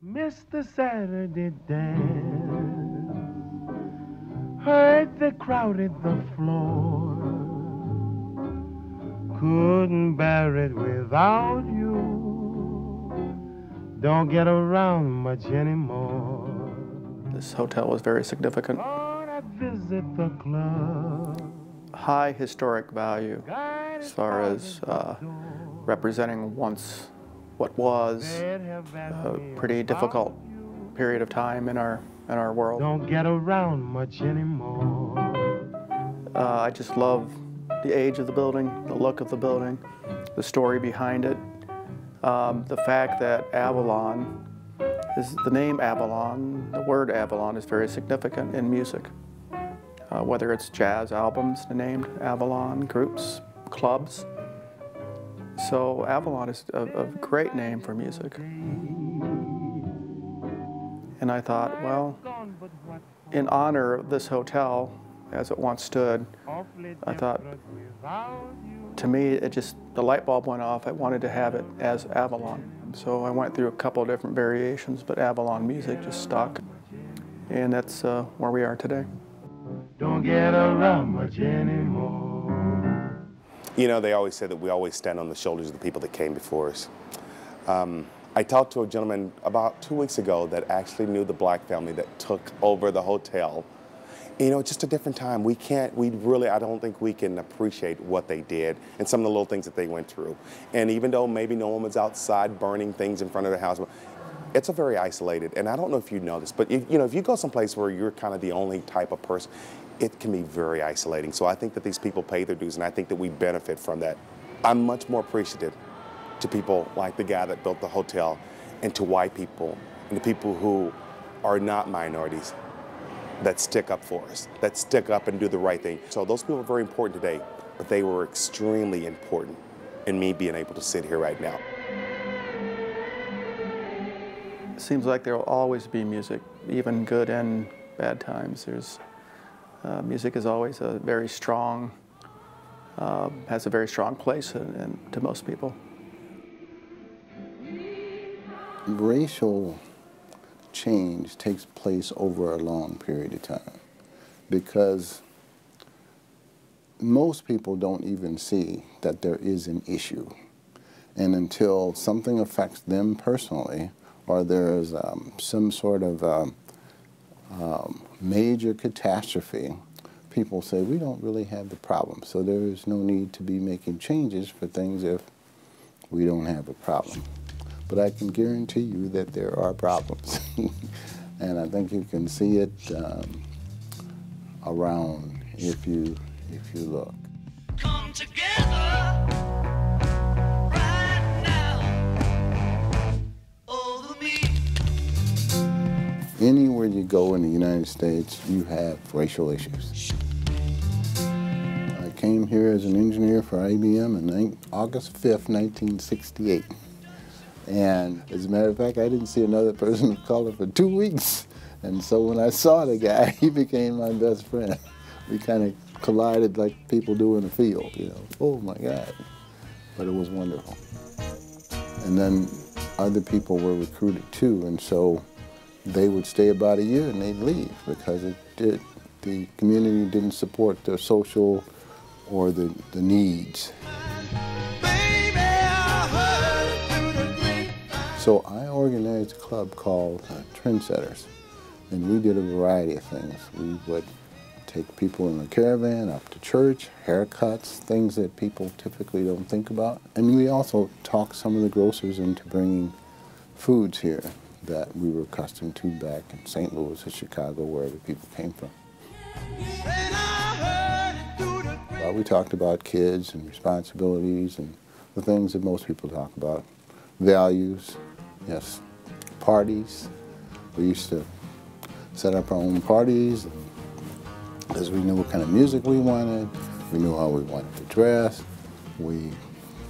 Missed the Saturday dance, heard they crowded the floor, couldn't bear it without you, don't get around much anymore. This hotel was very significant. Lord, I visit the club. High historic value as far as representing once what was a pretty difficult period of time in our world. Don't get around much anymore. I just love the age of the building, the look of the building, the story behind it, the fact that Avalon is the name Avalon. The word Avalon is very significant in music. Whether it's jazz albums named Avalon, groups, clubs. So Avalon is a great name for music. And I thought, well, in honor of this hotel, as it once stood, I thought, to me, the light bulb went off. I wanted to have it as Avalon. So I went through a couple of different variations, but Avalon music just stuck. And that's where we are today. Don't get around much anymore. You know, they always say that we always stand on the shoulders of the people that came before us. I talked to a gentleman about 2 weeks ago that actually knew the black family that took over the hotel. You know, just a different time. I don't think we can appreciate what they did and some of the little things that they went through. And even though maybe no one was outside burning things in front of their house, it's a very isolated, and I don't know if you know this, but if you go someplace where you're kind of the only type of person, it can be very isolating. So I think that these people pay their dues, and I think that we benefit from that. I'm much more appreciative to people like the guy that built the hotel, and to white people, and the people who are not minorities, that stick up for us, that stick up and do the right thing. So those people are very important today, but they were extremely important in me being able to sit here right now. It seems like there will always be music, even good and bad times. Music is always a very strong, has a very strong place to most people. Racial change takes place over a long period of time because most people don't even see that there is an issue. And until something affects them personally, or there is some sort of major catastrophe, people say, we don't really have the problem, so there is no need to be making changes for things if we don't have a problem. But I can guarantee you that there are problems. And I think you can see it around if you look. Come together. Anywhere you go in the United States, you have racial issues. I came here as an engineer for IBM on August 5th, 1968. And as a matter of fact, I didn't see another person of color for 2 weeks. And so when I saw the guy, he became my best friend. We kind of collided like people do in the field, you know. Oh my God. But it was wonderful. And then other people were recruited too, and so they would stay about a year and they'd leave because the community didn't support their social or the needs. So I organized a club called Trendsetters, and we did a variety of things. We would take people in a caravan up to church, haircuts, things that people typically don't think about. And we also talked some of the grocers into bringing foods here that we were accustomed to back in St. Louis or Chicago, wherever people came from. We talked about kids and responsibilities and the things that most people talk about. Values, yes, parties. We used to set up our own parties because we knew what kind of music we wanted. We knew how we wanted to dress. We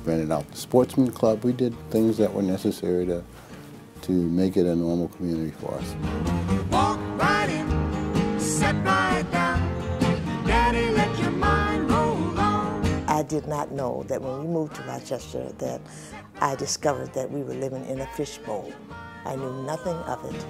rented out the sportsman club. We did things that were necessary to make it a normal community for us. Walk right in, sit right down. Daddy, let your mind roll on. I did not know that when we moved to Rochester that I discovered that we were living in a fishbowl I knew nothing of it.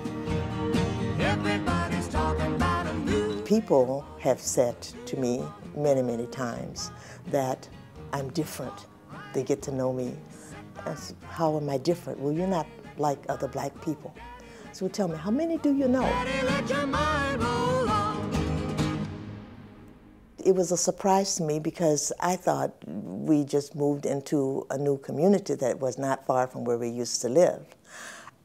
Everybody's talking about a new. People have said to me many, many times that I'm different. They get to know me. I said, how am I different? Well, you're not like other black people. So tell me, how many do you know? Daddy, let your mind roll on. It was a surprise to me because I thought we just moved into a new community that was not far from where we used to live.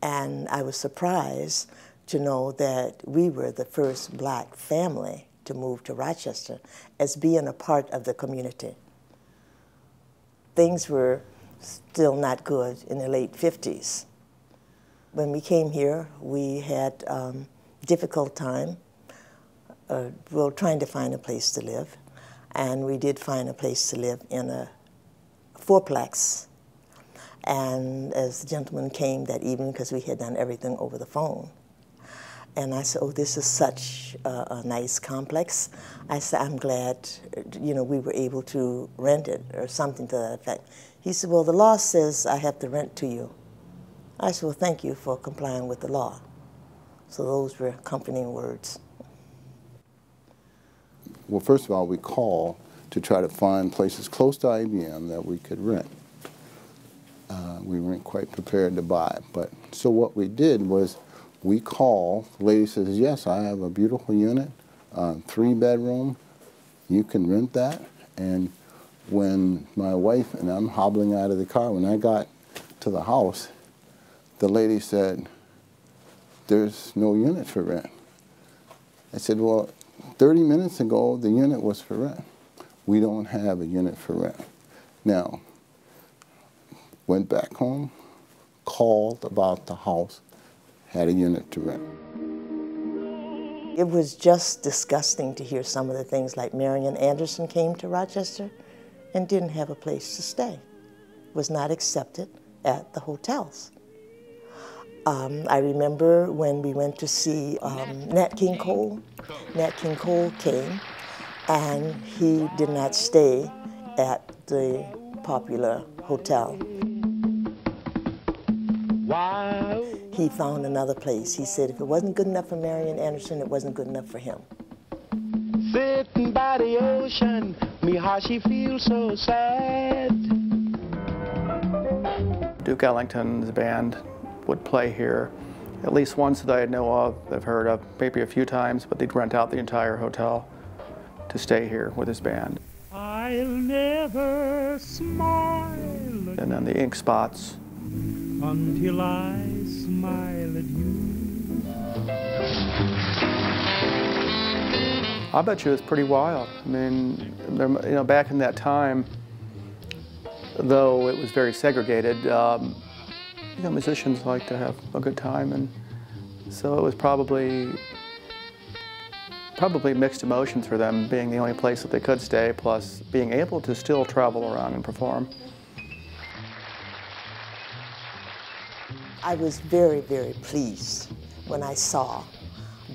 And I was surprised to know that we were the first black family to move to Rochester as being a part of the community. Things were still not good in the late 50s. When we came here, we had difficult time trying to find a place to live. And we did find a place to live in a fourplex. And as the gentleman came that evening, because we had done everything over the phone, and I said, oh, this is such a nice complex. I said, I'm glad, we were able to rent it, or something to that effect. He said, well, the law says I have to rent to you. I said, well, thank you for complying with the law. So those were accompanying words. Well, first of all, we called to try to find places close to IBM that we could rent. We weren't quite prepared to buy. So what we did was we called, the lady says, yes, I have a beautiful unit, 3-bedroom, you can rent that. And when my wife and I'm hobbling out of the car, when I got to the house, the lady said, there's no unit for rent. I said, well, 30 minutes ago, the unit was for rent. We don't have a unit for rent. Now, went back home, called about the house, had a unit to rent. It was just disgusting to hear some of the things like Marian Anderson came to Rochester and didn't have a place to stay, was not accepted at the hotels. I remember when we went to see Nat King Cole. Nat King Cole came, and he did not stay at the popular hotel. Wow. He found another place. He said if it wasn't good enough for Marian Anderson, it wasn't good enough for him. Sitting by the ocean, me heart she feels so sad. Duke Ellington's band would play here at least once that I know of, I've heard of, maybe a few times, but they'd rent out the entire hotel to stay here with his band. I'll never smile And then the Ink Spots. until I smile at you. I bet you it's pretty wild. I mean, back in that time, though it was very segregated, musicians like to have a good time, and so it was probably mixed emotions for them, being the only place that they could stay, plus being able to still travel around and perform. I was very, very pleased when I saw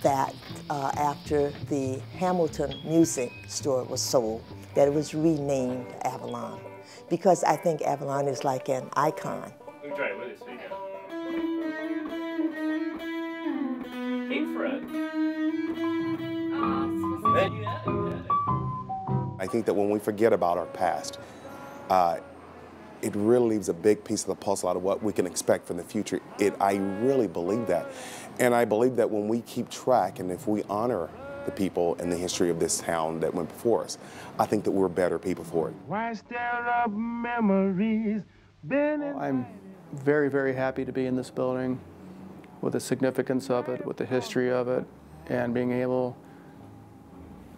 that after the Hamilton Music Store was sold, that it was renamed Avalon, because I think Avalon is like an icon. Let me try it with it so you know. Hey, Fred. I think that when we forget about our past, it really leaves a big piece of the puzzle out of what we can expect from the future. I really believe that. And I believe that when we keep track and if we honor the people and the history of this town that went before us, I think that we're better people for it. Why stir up memories? I'm very, very happy to be in this building with the significance of it, with the history of it, and being able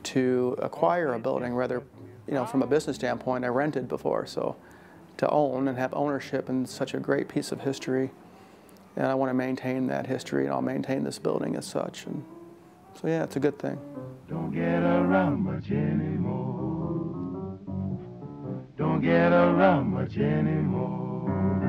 to acquire a building, rather, from a business standpoint, I rented before, so to own and have ownership in such a great piece of history, and I want to maintain that history, and I'll maintain this building as such, and so yeah, it's a good thing. Don't get around much anymore. Don't get around much anymore.